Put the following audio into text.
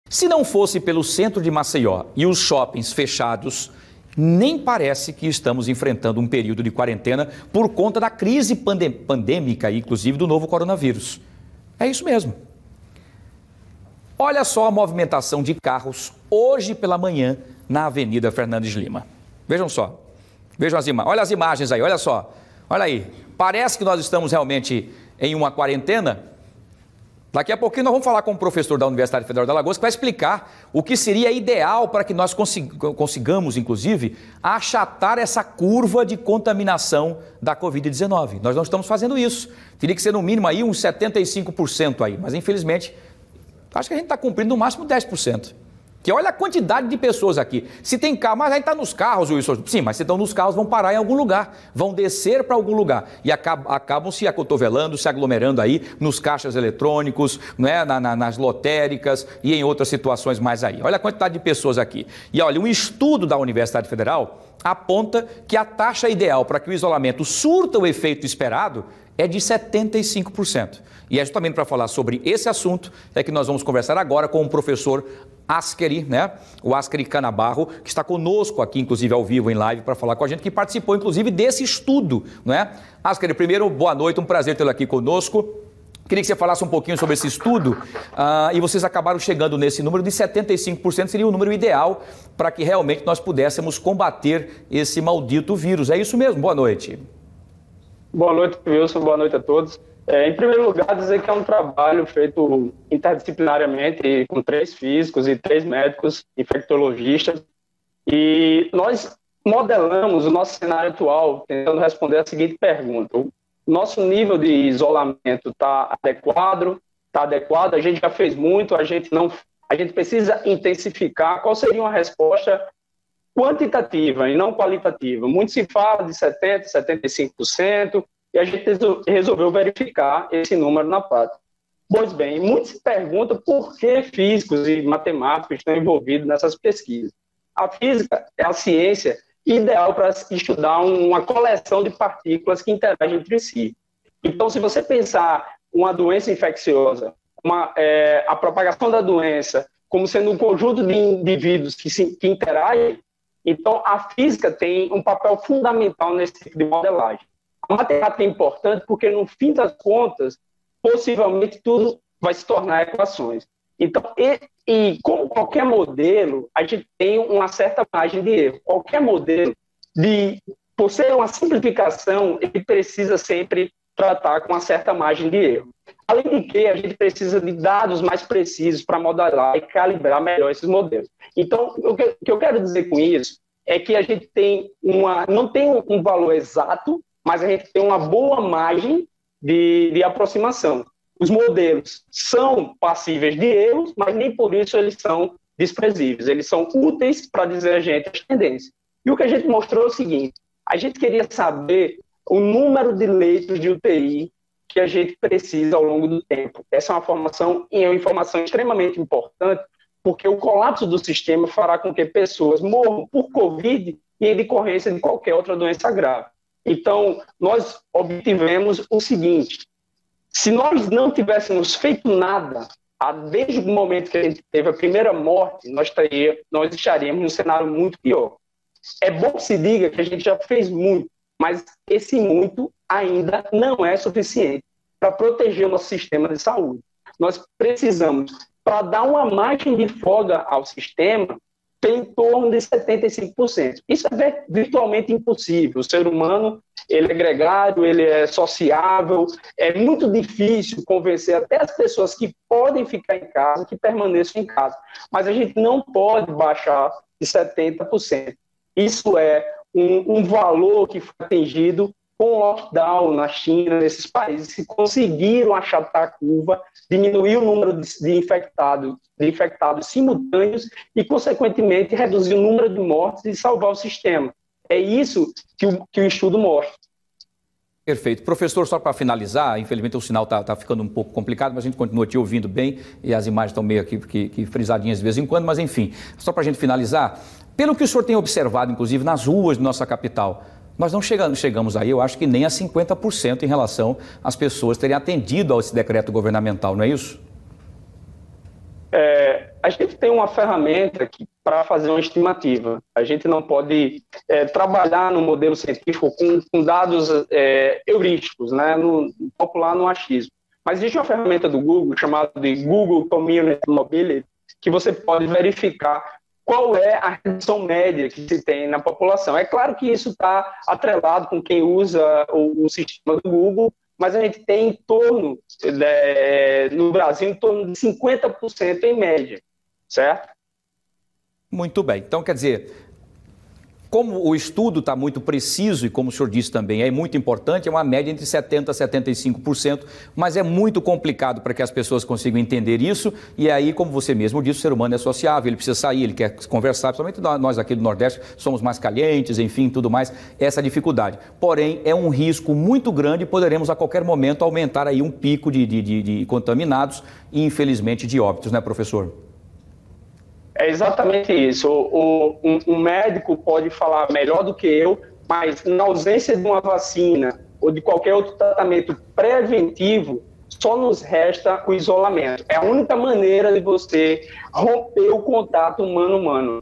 Se não fosse pelo centro de Maceió e os shoppings fechados, nem parece que estamos enfrentando um período de quarentena por conta da crise pandêmica, inclusive do novo coronavírus. É isso mesmo. Olha só a movimentação de carros hoje pela manhã na Avenida Fernandes Lima. Vejam só. Vejam olha as imagens aí, olha só. Olha aí. Parece que nós estamos realmente em uma quarentena. Daqui a pouquinho nós vamos falar com o professor da Universidade Federal de Alagoas que vai explicar o que seria ideal para que nós consigamos, inclusive, achatar essa curva de contaminação da Covid-19. Nós não estamos fazendo isso. Teria que ser no mínimo aí uns 75% aí, mas infelizmente acho que a gente está cumprindo no máximo 10%. Que olha a quantidade de pessoas aqui. Se tem carro, mas aí está nos carros, Wilson. Sim, mas se estão nos carros, vão parar em algum lugar. Vão descer para algum lugar. E acabam se acotovelando, se aglomerando aí nos caixas eletrônicos, né, nas lotéricas e em outras situações mais aí. Olha a quantidade de pessoas aqui. E olha, um estudo da Universidade Federal aponta que a taxa ideal para que o isolamento surta o efeito esperado é de 75%. E é justamente para falar sobre esse assunto é que nós vamos conversar agora com o professor Askeri, né? O Askeri Canabarro, que está conosco aqui, inclusive ao vivo, em live, para falar com a gente, que participou, inclusive, desse estudo, não é? Askeri, primeiro, boa noite, um prazer tê-lo aqui conosco. Queria que você falasse um pouquinho sobre esse estudo e vocês acabaram chegando nesse número de 75%, seria o número ideal para que realmente nós pudéssemos combater esse maldito vírus. É isso mesmo? Boa noite. Boa noite, Wilson. Boa noite a todos. Em primeiro lugar, dizer que é um trabalho feito interdisciplinariamente com 3 físicos e 3 médicos infectologistas. E nós modelamos o nosso cenário atual tentando responder a seguinte pergunta. O nosso nível de isolamento está adequado? Está adequado? A gente já fez muito, a gente precisa intensificar. Qual seria uma resposta quantitativa e não qualitativa? Muito se fala de 70%, 75%, e a gente resolveu verificar esse número na prática. Pois bem, muitos se perguntam por que físicos e matemáticos estão envolvidos nessas pesquisas. A física é a ciência ideal para estudar uma coleção de partículas que interagem entre si. Então, se você pensar uma doença infecciosa, a propagação da doença como sendo um conjunto de indivíduos que interagem, então a física tem um papel fundamental nesse tipo de modelagem. A matemática é importante porque, no fim das contas, possivelmente tudo vai se tornar equações. Então, como qualquer modelo, a gente tem uma certa margem de erro. Qualquer modelo, por ser uma simplificação, ele precisa sempre tratar com uma certa margem de erro. Além de que, a gente precisa de dados mais precisos para modelar e calibrar melhor esses modelos. Então, o que eu quero dizer com isso é que a gente não tem um valor exato, mas a gente tem uma boa margem de aproximação. Os modelos são passíveis de erros, mas nem por isso eles são desprezíveis. Eles são úteis para dizer a gente as tendências. E o que a gente mostrou é o seguinte: a gente queria saber o número de leitos de UTI que a gente precisa ao longo do tempo. Essa é uma informação extremamente importante, porque o colapso do sistema fará com que pessoas morram por Covid e em decorrência de qualquer outra doença grave. Então, nós obtivemos o seguinte: se nós não tivéssemos feito nada, desde o momento que a gente teve a primeira morte, nós estaríamos num cenário muito pior. É bom que se diga que a gente já fez muito, mas esse muito ainda não é suficiente para proteger o nosso sistema de saúde. Nós precisamos, para dar uma margem de folga ao sistema, ter em torno de 75%. Isso é virtualmente impossível. O ser humano, ele é gregário, ele é sociável, é muito difícil convencer até as pessoas que podem ficar em casa, que permaneçam em casa. Mas a gente não pode baixar de 70%. Isso é um valor que foi atingido com o lockdown na China, nesses países que conseguiram achatar a curva, diminuir o número de infectados simultâneos e, consequentemente, reduzir o número de mortes e salvar o sistema. É isso que o estudo mostra. Perfeito. Professor, só para finalizar, infelizmente o sinal está ficando um pouco complicado, mas a gente continua te ouvindo bem e as imagens estão meio aqui que frisadinhas de vez em quando, mas enfim, só para a gente finalizar, pelo que o senhor tem observado, inclusive, nas ruas de nossa capital, nós não chegamos aí, eu acho que nem a 50% em relação às pessoas terem atendido a esse decreto governamental, não é isso? A gente tem uma ferramenta para fazer uma estimativa. A gente não pode trabalhar no modelo científico com dados heurísticos, né, popular no achismo. Mas existe uma ferramenta do Google chamada de Google Community Mobility, que você pode verificar qual é a redução média que se tem na população. É claro que isso está atrelado com quem usa o sistema do Google, mas a gente tem no Brasil, em torno de 50% em média, certo? Muito bem. Então, quer dizer, como o estudo está muito preciso e como o senhor disse também, é muito importante, é uma média entre 70% a 75%, mas é muito complicado para que as pessoas consigam entender isso e aí, como você mesmo disse, o ser humano é sociável, ele precisa sair, ele quer conversar, principalmente nós aqui do Nordeste somos mais calientes, enfim, tudo mais, essa dificuldade. Porém, é um risco muito grande e poderemos a qualquer momento aumentar aí um pico de contaminados e, infelizmente, de óbitos, né, professor? É exatamente isso. Um médico pode falar melhor do que eu, mas na ausência de uma vacina ou de qualquer outro tratamento preventivo, só nos resta o isolamento. É a única maneira de você romper o contato humano-humano.